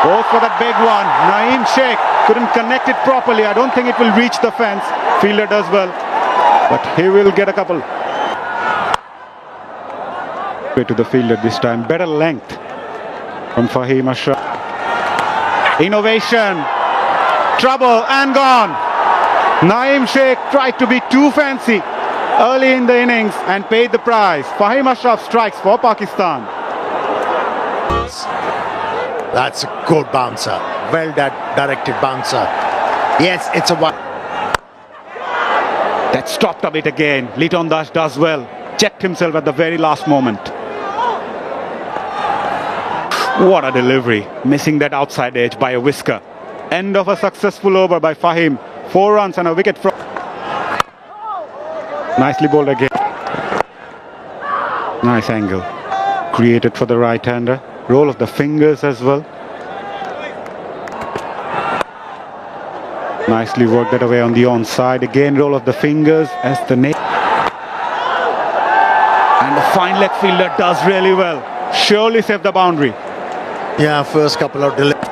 Goes for that big one. Naeem Sheikh couldn't connect it properly. I don't think it will reach the fence. Fielder does well, but he will get a couple. Way to the fielder this time. Better length from Fahim Ashraf. Innovation. Trouble and gone. Naeem Sheikh tried to be too fancy early in the innings and paid the price. Fahim Ashraf strikes for Pakistan. That's a good bouncer. Well directed bouncer. Yes, it's a one. That stopped a bit again. Liton Das does well. Checked himself at the very last moment. What a delivery. Missing that outside edge by a whisker. End of a successful over by Fahim. 4 runs and a wicket from... Nicely bowled again. Nice angle. Created for the right-hander. Roll of the fingers as well. Nicely worked that away on the onside. Again, roll of the fingers as the net. And the fine leg fielder does really well. Surely saved the boundary. Yeah, first couple of deliveries.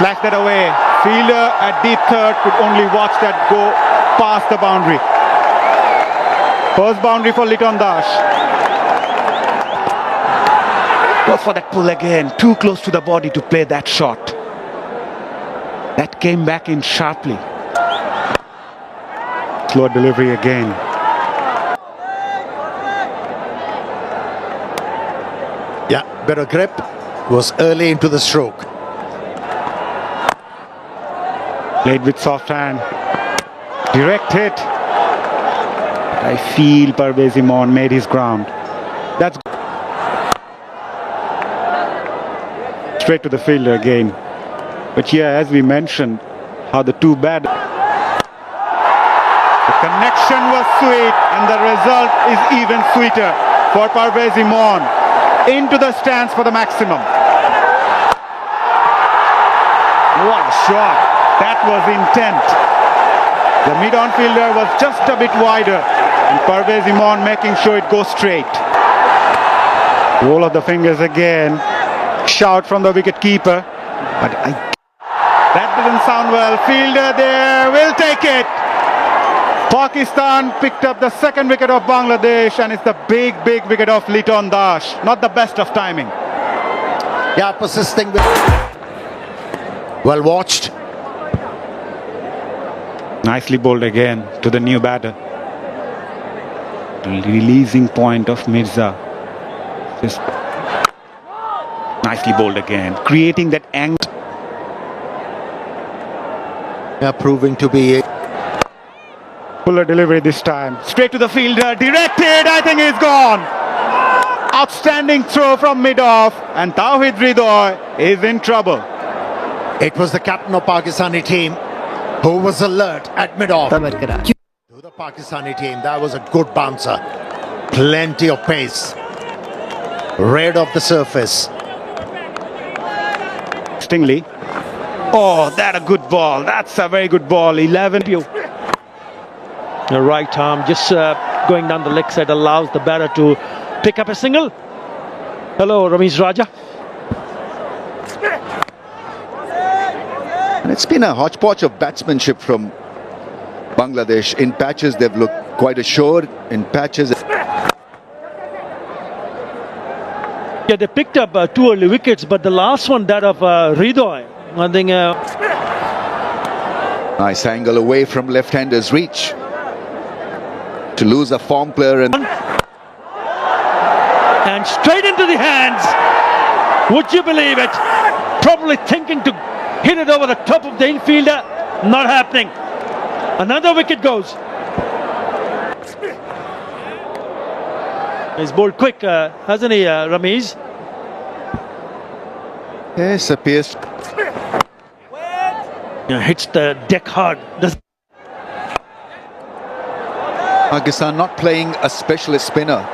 Flash that away. Fielder at deep third could only watch that go past the boundary. First boundary for Liton Das. Goes for that pull again. Too close to the body to play that shot. That came back in sharply. Slow delivery again. Yeah, better grip. Was early into the stroke. Played with soft hand. Direct hit. I feel Parvez Imran made his ground. That's straight to the fielder again. But yeah, as we mentioned, how the two bad. The connection was sweet and the result is even sweeter for Parvez Imran. Into the stands for the maximum. What a shot. That was intent. The mid-on fielder was just a bit wider and Parvez Imran making sure it goes straight. Roll of the fingers again. Shout from the wicket keeper. But that didn't sound well. Fielder there will take it. Pakistan picked up the second wicket of Bangladesh and it's the big wicket of Liton Das. Not the best of timing. Yeah, persisting with... Well watched. Nicely bowled again to the new batter. Releasing point of Mirza. Just nicely bowled again. Creating that angle. Yeah, proving to be... Fuller delivery this time. Straight to the fielder. Directed. I think he's gone. Outstanding throw from mid-off. And Tawhid Hridoy is in trouble. It was the captain of Pakistani team who was alert at mid-off. To the Pakistani team, that was a good bouncer. Plenty of pace. Red off the surface. Stingley. Oh, that a good ball. That's a very good ball. 11. The right arm just going down the leg side allows the batter to pick up a single. Hello, Ramiz Raja. And it's been a hodgepodge of batsmanship from Bangladesh. In patches, they've looked quite assured. In patches... Yeah, they picked up 2 early wickets, but the last one, that of Hridoy, I think... Nice angle away from left-hander's reach. To lose a form player and straight into the hands. Would you believe it? Probably thinking to hit it over the top of the infielder. Not happening. Another wicket goes. He's bowled quick, hasn't he, Ramiz? yes, appears. Hits the deck hard. Pakistan not playing a specialist spinner.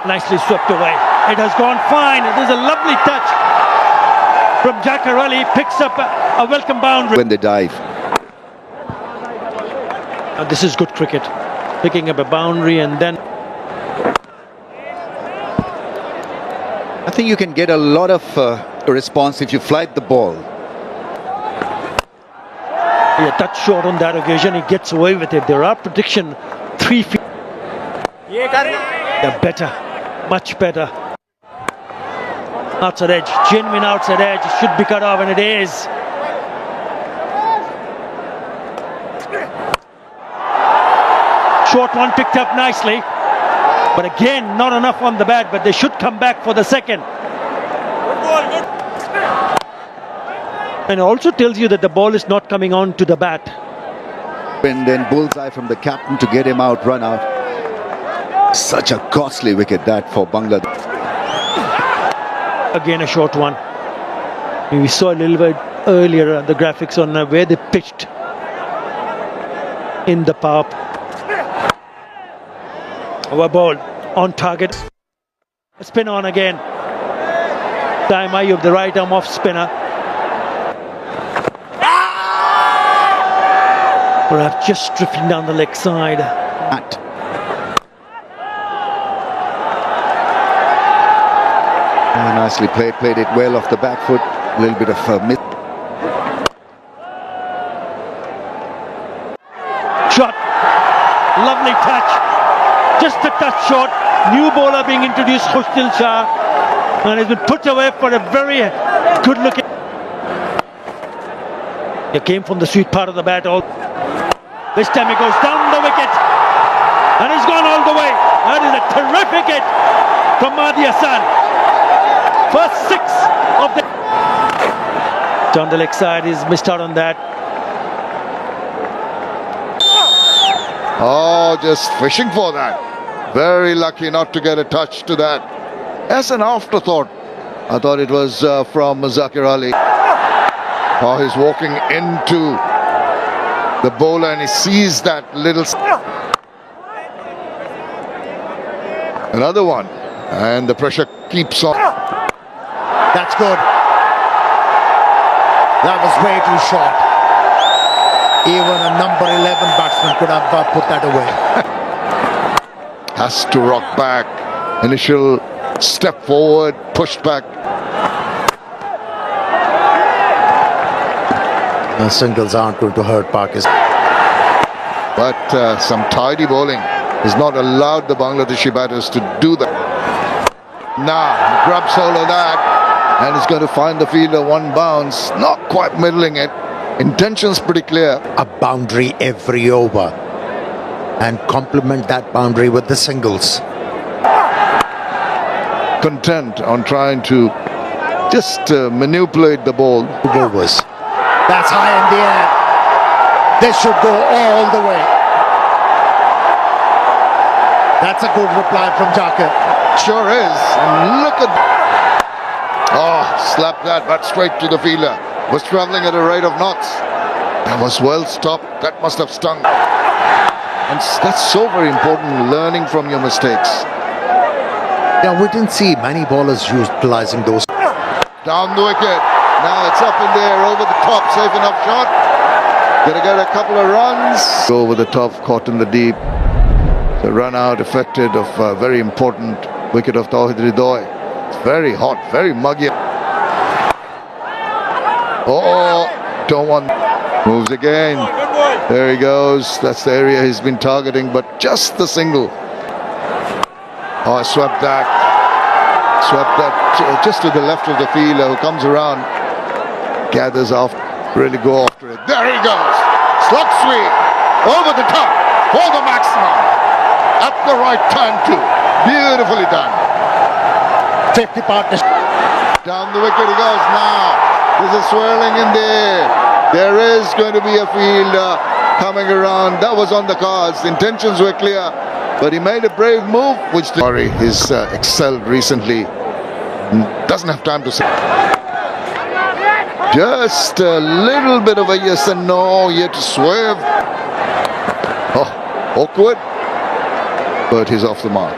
Nicely swept away. It has gone fine. It is a lovely touch from Jackarelli. Picks up a welcome boundary. When they dive. This is good cricket. Picking up a boundary and then... I think you can get a lot of response if you flight the ball. Yeah, touch short on that occasion, he gets away with it. There are prediction 3 feet. Yeah, better, much better. Outside edge, genuine outside edge. It should be cut off, and it is. Short one picked up nicely, but again, not enough on the bat. But they should come back for the second. And it also tells you that the ball is not coming on to the bat. And then bullseye from the captain to get him out, run out. Such a costly wicket that for Bangladesh. Again, a short one. We saw a little bit earlier the graphics on where they pitched in the power. Our ball on target. Spin on again. Time Ayub, the right arm off spinner. Perhaps just drifting down the leg side. Nicely played it well off the back foot. A little bit of miss. Shot. Lovely touch. Just a touch short. New bowler being introduced, Khushil Shah. And has been put away for a very good looking. It came from the sweet part of the bat. This time he goes down the wicket. And he's gone all the way. That is a terrific hit from Mahdi Hassan. First 6 of the... Down the leg side, he's missed out on that. Oh, just fishing for that. Very lucky not to get a touch to that. As an afterthought, I thought it was from Zakir Ali. Oh, he's walking into the bowler and he sees that little... Another one. And the pressure keeps on. That's good. That was way too short. Even a number 11 batsman could have put that away. Has to rock back. Initial step forward, pushed back. Singles aren't going to hurt Pakistan. But some tidy bowling has not allowed the Bangladeshi batters to do that. Now, grabs hold of that. And he's going to find the fielder one bounce, not quite middling it. Intention's pretty clear. A boundary every over. And complement that boundary with the singles. Content on trying to just manipulate the ball. Overs. That's high in the air. This should go all the way. That's a good reply from Jakir. Sure is. And look at... Oh, slapped that, but straight to the fielder. Was travelling at a rate of knots. That was well stopped. That must have stung. And that's so very important, learning from your mistakes. Yeah, we didn't see many bowlers utilising those. Down the wicket. Now it's up in there, over the top. Safe enough shot. Gonna get a couple of runs. Go over the top, caught in the deep. The run out affected of a very important wicket of Tawhid Ridoy. It's very hot, very muggy. Oh, don't want. Moves again. There he goes. That's the area he's been targeting, but just the single. Oh, swept that. Swept that just to the left of the fielder who comes around. Gathers off. Really go after it. There he goes. Slug sweep. Over the top. For the maximum. At the right time too. Beautifully done. 50 partners. Down the wicket he goes now. There's a swirling in there. There is going to be a fielder coming around. That was on the cards. The intentions were clear. But he made a brave move, which he's excelled recently. Doesn't have time to say. Just a little bit of a yes and no. Yet to swerve. Oh, awkward. But he's off the mark.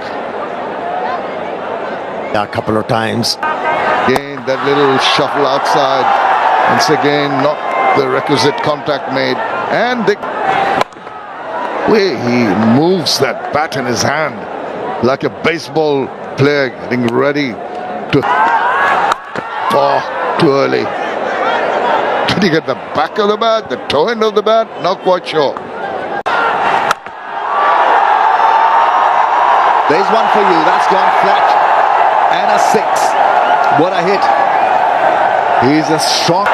Yeah, a couple of times. Again, that little shuffle outside. Once again, not the requisite contact made. And the way he moves that bat in his hand like a baseball player getting ready to... Oh, too early. Did he get the back of the bat, the toe end of the bat? Not quite sure. There's one for you. That's gone flat. And a 6. What a hit. He's a strong.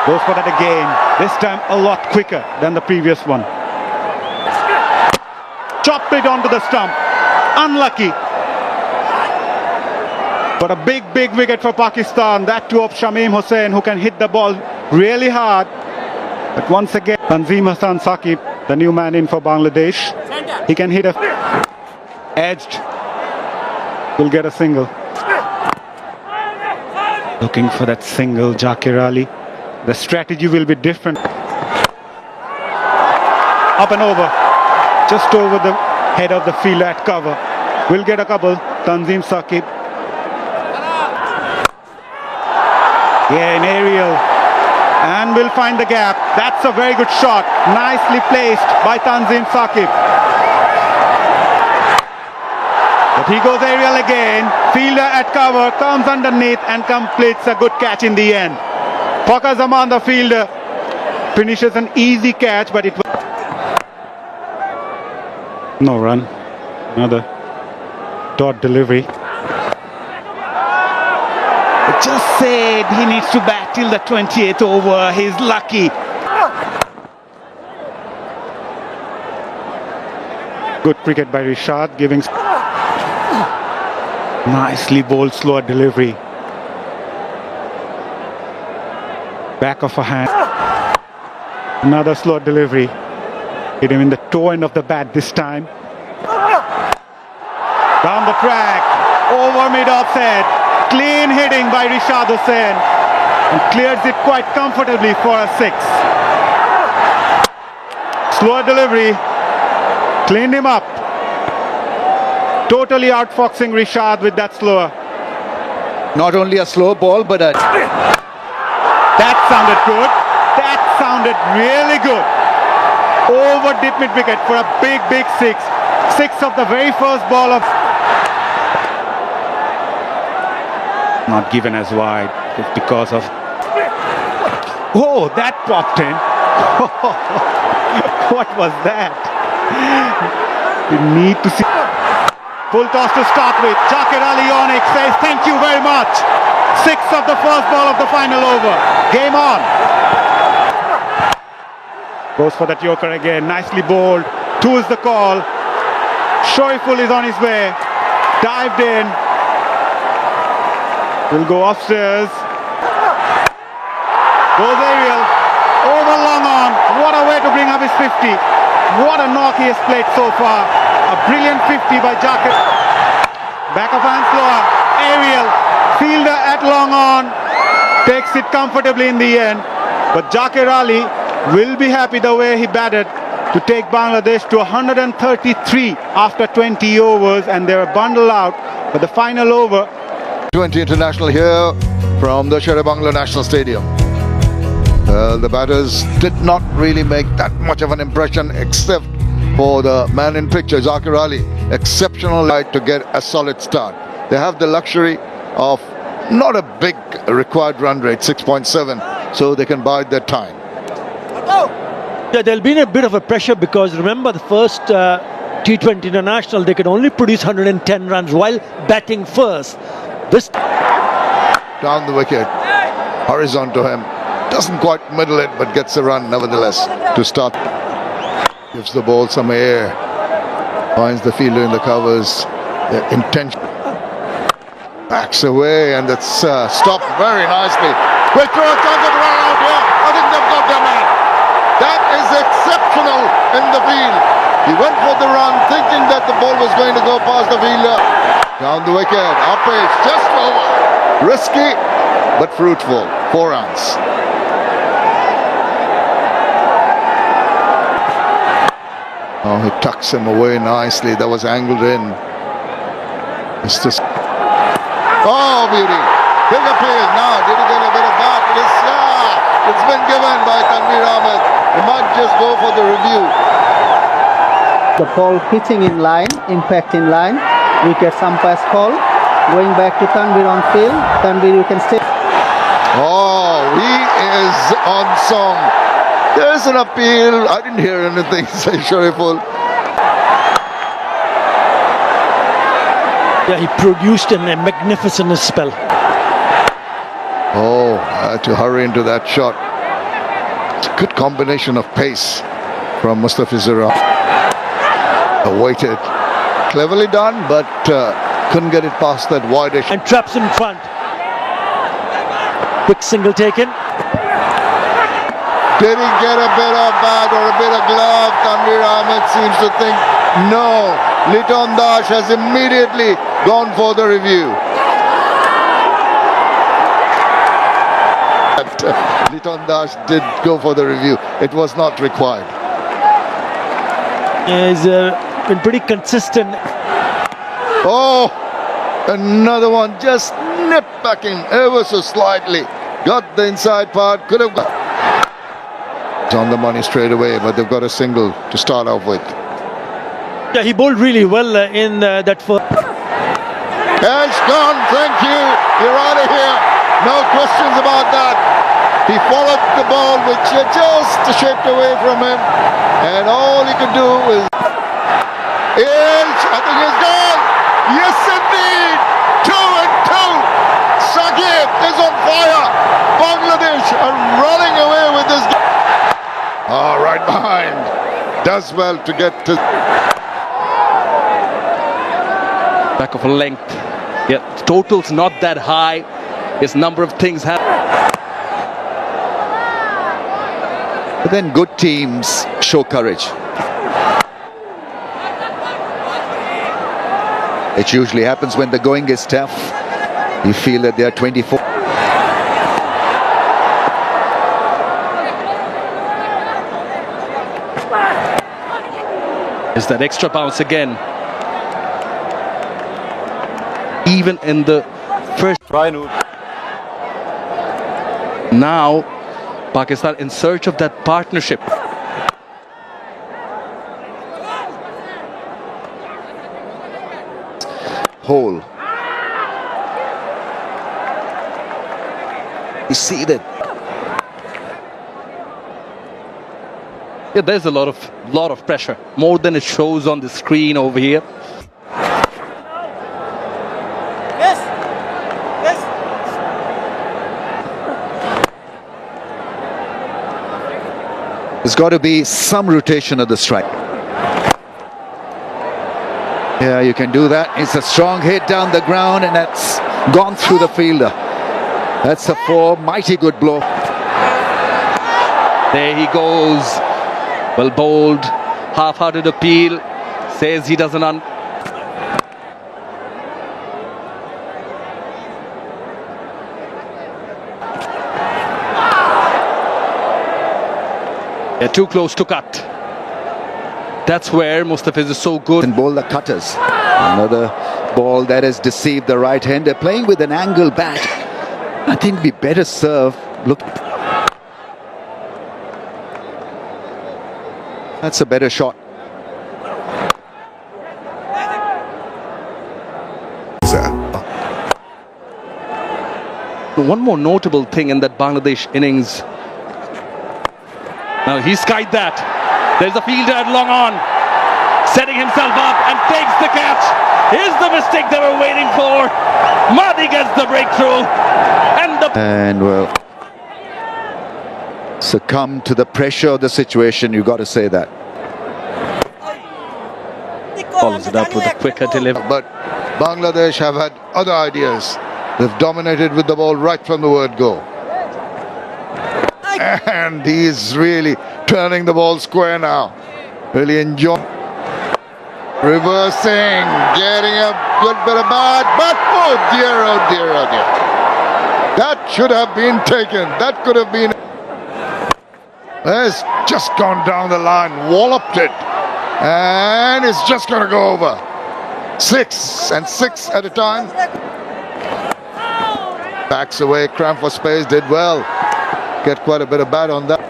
Goes for that again. This time a lot quicker than the previous one. Chopped it onto the stump. Unlucky. But a big wicket for Pakistan. That too of Shamim Hussain, who can hit the ball really hard. But once again, Tanzim Hassan Saqib, the new man in for Bangladesh. He can hit a edged. Will get a single. Looking for that single, Zakir Ali. The strategy will be different. Up and over. Just over the head of the fielder at cover. Will get a couple. Tanzim Saqib. Yeah, an aerial. And will find the gap. That's a very good shot. Nicely placed by Tanzim Saqib. But he goes aerial again. Fielder at cover, comes underneath and completes a good catch in the end. Fakhar Zaman, the fielder, finishes an easy catch, but it was no run. Another dot delivery. I just said he needs to bat till the 28th over. He's lucky. Good cricket by Rishad, giving nicely bowled slower delivery. Back of a hand. Another slow delivery. Hit him in the toe end of the bat this time. Down the track. Over mid offside. Clean hitting by Rishad Hussain. And clears it quite comfortably for a 6. Slower delivery. Cleaned him up. Totally outfoxing Rishad with that slower. Not only a slow ball, but a... That sounded good. That sounded really good. Over deep mid wicket for a big 6. 6 of the very first ball of... Not given as wide. It's because of... Oh, that popped in. What was that? We need to see... Full toss to start with. Zakir Ali on it says thank you very much. 6 of the first ball of the final over. Game on. Goes for that Yorker again. Nicely bowled. 2 is the call. Shoiful is on his way. Dived in. Will go upstairs. Goes aerial. Over long on. What a way to bring up his 50. What a knock he has played so far. A brilliant 50 by Zakir. Back of hand slower. Aerial. Fielder at long on. Takes it comfortably in the end. But Zakir Ali will be happy the way he batted to take Bangladesh to 133 after 20 overs, and they were bundled out for the final over. T20 International here from the Sher-e-Bangla National Stadium. The batters did not really make that much of an impression, except for the man in picture, Zakir Ali. Exceptional light to get a solid start. They have the luxury of not a big required run rate, 6.7, so they can bide their time. Yeah, there'll be a bit of a pressure because remember the first T20 International, they could only produce 110 runs while batting first. This Down the wicket, horizontal to him. Doesn't quite middle it, but gets a run nevertheless to start. Gives the ball some air. Finds the fielder in the covers. The intention. Backs away, and that's stopped very nicely. Will throw a chance of run out here. I think they've got their man. That is exceptional in the field. He went for the run, thinking that the ball was going to go past the fielder. Down the wicket, up edge, just over. Risky, but fruitful. 4 runs. Oh, he tucks him away nicely. That was angled in. Oh, beauty. Big appeal. Now, did he get a bit of back? It's been given by Tanveer Ahmed. He might just go for the review. The ball pitching in line, impact in line, wicket umpire's call. Going back to Tanvir on field. Tanvir, you can stay. Oh, he is on song. There's an appeal. I didn't hear anything, say Shariful. Yeah, he produced a magnificent spell. Oh, I had to hurry into that shot. It's a good combination of pace from Mustafizur. Awaited. Cleverly done, but couldn't get it past that wideish. And traps in front. Quick single taken. Did he get a bit of bat or a bit of glove? Tanvir Ahmed seems to think no. Liton Das has immediately gone for the review. Liton Das did go for the review. It was not required. He's been pretty consistent. Oh, another one just nipped back in ever so slightly. Got the inside part, could have got. It's on the money straight away, but they've got a single to start off with. Yeah, he bowled really well in that first. Edge gone, thank you. You're out of here. No questions about that. He followed the ball, which just shaped away from him. And all he could do is... Edge, I think he's gone. Yes, indeed. 2 and 2. Saqib is on fire. Bangladesh are running away with this game. Oh, right behind. Does well to get to... Back of a length. Yeah, total's not that high. His number of things have. But then good teams show courage. It usually happens when the going is tough. You feel that they are 24. Is that extra bounce again? Even in the first try. Now, Pakistan in search of that partnership. Hole. You see that? Yeah, there's a lot of pressure, more than it shows on the screen over here. There's got to be some rotation of the strike. Yeah, you can do that. It's a strong hit down the ground, and that's gone through the fielder. That's a 4, mighty good blow. There he goes. Well bowled, half-hearted appeal. Says he doesn't too close to cut. That's where Mustafiz is so good. And bowl the cutters. Another ball that has deceived the right hander. Playing with an angle bat. I think it'd be better serve. Look. That's a better shot. One more notable thing in that Bangladesh innings. Now he skied that. There's a fielder at long on, setting himself up and takes the catch. Here's the mistake they were waiting for. Mahdi gets the breakthrough, and well, succumb to the pressure of the situation. You got to say that. Follows it up with a quicker delivery. But Bangladesh have had other ideas. They've dominated with the ball right from the word go. And he's really turning the ball square now. Really enjoying. Reversing, getting a good bit of bat, but oh dear, oh dear, oh dear. That should have been taken. That could have been. It's just gone down the line, walloped it. And it's just going to go over. 6 and 6 at a time. Backs away, cramp for space, did well. Get quite a bit of bat on that.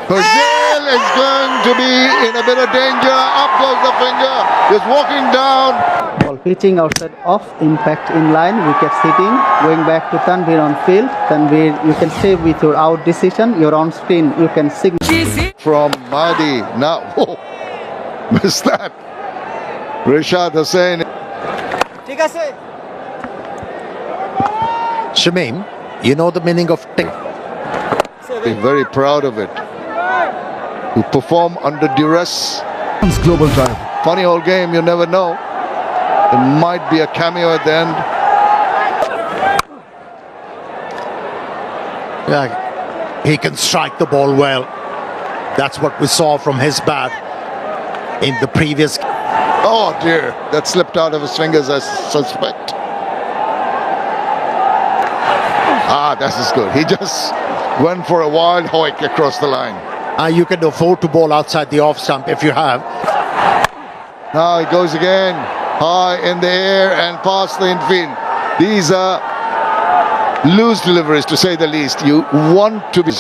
Brazil is going to be in a bit of danger. Up goes the finger. Just walking down. ball. Pitching outside off, impact in line, wickets hitting. Going back to Tanvir on field. Tanvir, you can stay with your out decision. You're on screen. You can signal. From Mahdi. Now, whoa, missed that. Rishad Hussain. Shamim, you know the meaning of tick. Be very proud of it. To perform under duress. Global drive. Funny old game, you never know. There might be a cameo at the end. Yeah, he can strike the ball well. That's what we saw from his bat in the previous. Oh dear, that slipped out of his fingers, I suspect. Ah, that is good. He just went for a wild hoik across the line. You can afford to bowl outside the off stump if you have. Now it goes again, high in the air and past the infield. These are loose deliveries, to say the least. You want to be.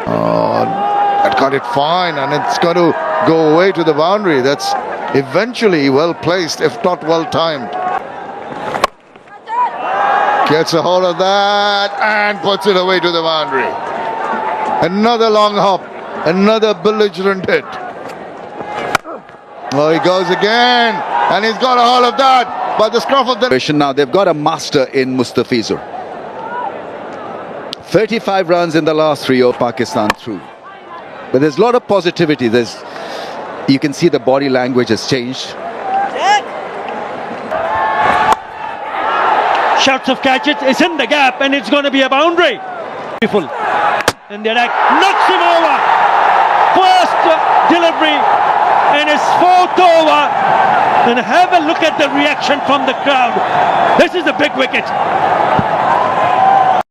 Oh, that got it fine, and it's going to go away to the boundary. That's eventually well placed, if not well timed. Gets a hold of that and puts it away to the boundary. Another long hop, another belligerent hit. Oh, he goes again, and he's got a hold of that by the scruff of the... Now they've got a master in Mustafizur. 35 runs in the last 3 of Pakistan through. But there's a lot of positivity. You can see the body language has changed. Shouts of catch it. It's in the gap, and it's going to be a boundary. Beautiful. And the attack knocks him over. First delivery in his 4th over. And have a look at the reaction from the crowd. This is a big wicket.